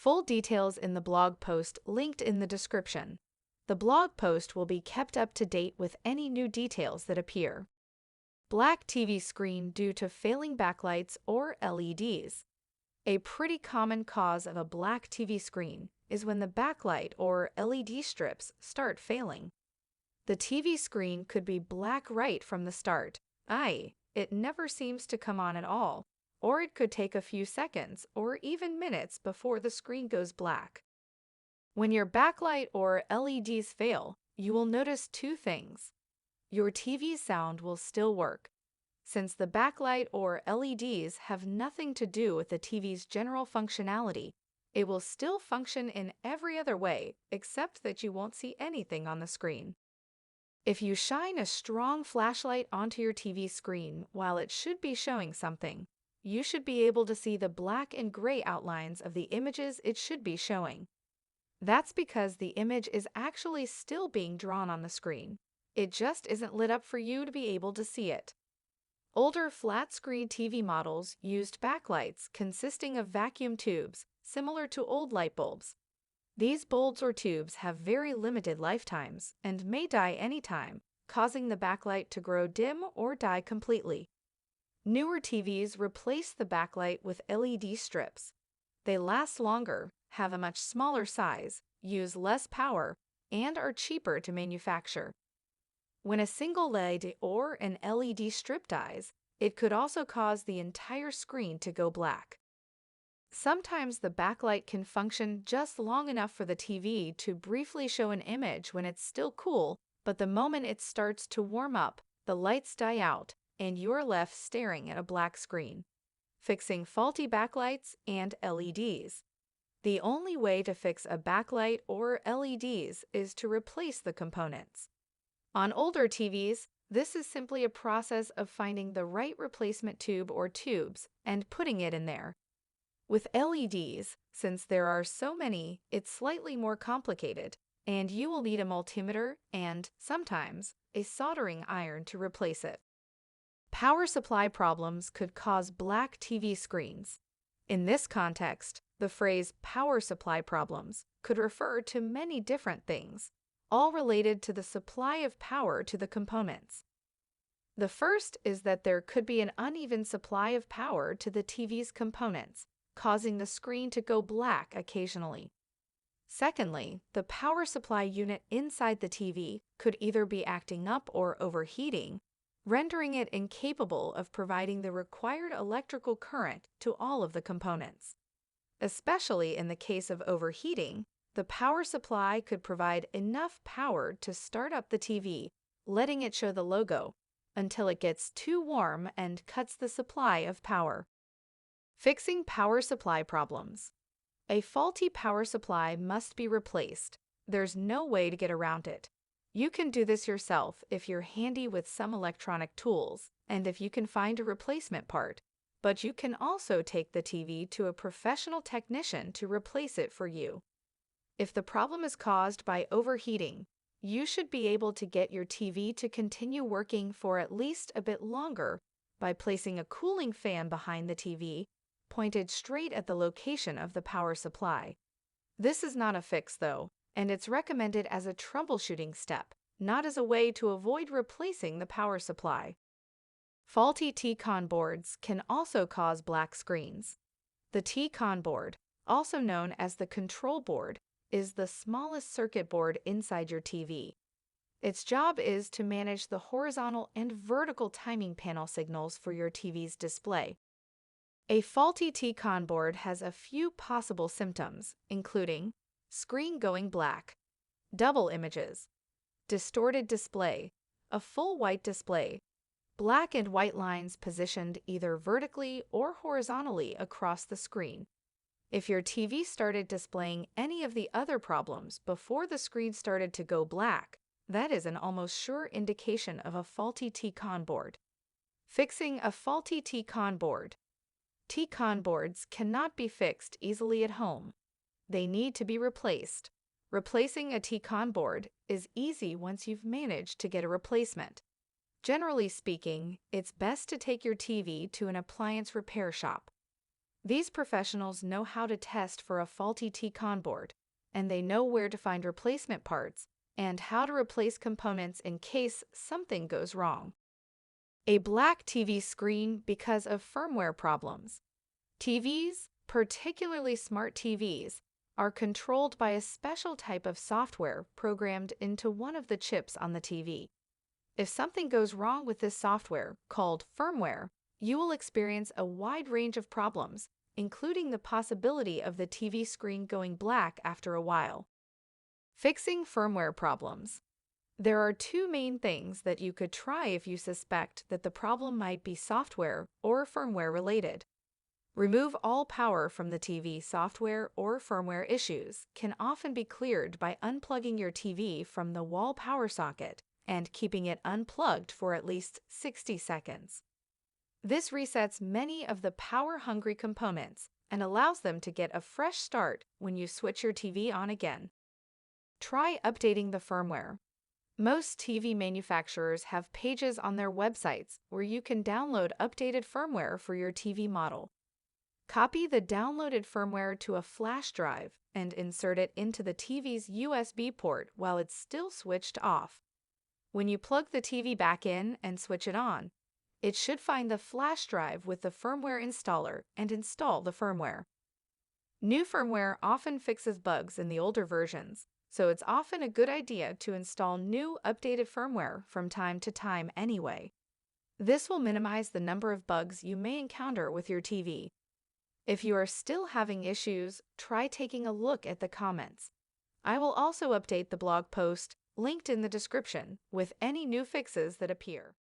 Full details in the blog post linked in the description. The blog post will be kept up to date with any new details that appear. Black TV screen due to failing backlights or LEDs. A pretty common cause of a black TV screen is when the backlight or LED strips start failing. The TV screen could be black right from the start, i.e., it never seems to come on at all, or it could take a few seconds or even minutes before the screen goes black. When your backlight or LEDs fail, you will notice two things. Your TV's sound will still work, since the backlight or LEDs have nothing to do with the TV's general functionality. It will still function in every other way except that you won't see anything on the screen. If you shine a strong flashlight onto your TV screen while it should be showing something, you should be able to see the black and gray outlines of the images it should be showing. That's because the image is actually still being drawn on the screen. It just isn't lit up for you to be able to see it. Older flat-screen TV models used backlights consisting of vacuum tubes, similar to old light bulbs. These bulbs or tubes have very limited lifetimes and may die anytime, causing the backlight to grow dim or die completely. Newer TVs replace the backlight with LED strips. They last longer, have a much smaller size, use less power, and are cheaper to manufacture. When a single LED or an LED strip dies, it could also cause the entire screen to go black. Sometimes the backlight can function just long enough for the TV to briefly show an image when it's still cool, but the moment it starts to warm up, the lights die out, and you're left staring at a black screen. Fixing faulty backlights and LEDs. The only way to fix a backlight or LEDs is to replace the components. On older TVs, this is simply a process of finding the right replacement tube or tubes and putting it in there. With LEDs, since there are so many, it's slightly more complicated, and you will need a multimeter and, sometimes, a soldering iron to replace it. Power supply problems could cause black TV screens. In this context, the phrase power supply problems could refer to many different things, all related to the supply of power to the components. The first is that there could be an uneven supply of power to the TV's components, causing the screen to go black occasionally. Secondly, the power supply unit inside the TV could either be acting up or overheating, rendering it incapable of providing the required electrical current to all of the components. Especially in the case of overheating, the power supply could provide enough power to start up the TV, letting it show the logo, until it gets too warm and cuts the supply of power. Fixing power supply problems. A faulty power supply must be replaced. There's no way to get around it. You can do this yourself if you're handy with some electronic tools and if you can find a replacement part, but you can also take the TV to a professional technician to replace it for you. If the problem is caused by overheating, you should be able to get your TV to continue working for at least a bit longer by placing a cooling fan behind the TV, pointed straight at the location of the power supply. This is not a fix, though, and it's recommended as a troubleshooting step, not as a way to avoid replacing the power supply. Faulty TCON boards can also cause black screens. The TCON board, also known as the control board, is the smallest circuit board inside your TV. Its job is to manage the horizontal and vertical timing panel signals for your TV's display. A faulty TCON board has a few possible symptoms, including screen going black, double images, distorted display, a full white display, black and white lines positioned either vertically or horizontally across the screen. If your TV started displaying any of the other problems before the screen started to go black, that is an almost sure indication of a faulty TCON board. Fixing a faulty TCON board. TCON boards cannot be fixed easily at home. They need to be replaced. Replacing a TCON board is easy once you've managed to get a replacement. Generally speaking, it's best to take your TV to an appliance repair shop. These professionals know how to test for a faulty TCON board, and they know where to find replacement parts and how to replace components in case something goes wrong. A black TV screen because of firmware problems. TVs, particularly smart TVs, are controlled by a special type of software programmed into one of the chips on the TV. If something goes wrong with this software, called firmware, you will experience a wide range of problems, including the possibility of the TV screen going black after a while. Fixing firmware problems. There are two main things that you could try if you suspect that the problem might be software or firmware related. Remove all power from the TV. Software or firmware issues can often be cleared by unplugging your TV from the wall power socket and keeping it unplugged for at least 60 seconds. This resets many of the power-hungry components and allows them to get a fresh start when you switch your TV on again. Try updating the firmware. Most TV manufacturers have pages on their websites where you can download updated firmware for your TV model. Copy the downloaded firmware to a flash drive and insert it into the TV's USB port while it's still switched off. When you plug the TV back in and switch it on, it should find the flash drive with the firmware installer and install the firmware. New firmware often fixes bugs in the older versions, so it's often a good idea to install new, updated firmware from time to time anyway. This will minimize the number of bugs you may encounter with your TV. If you are still having issues, try taking a look at the comments. I will also update the blog post linked in the description with any new fixes that appear.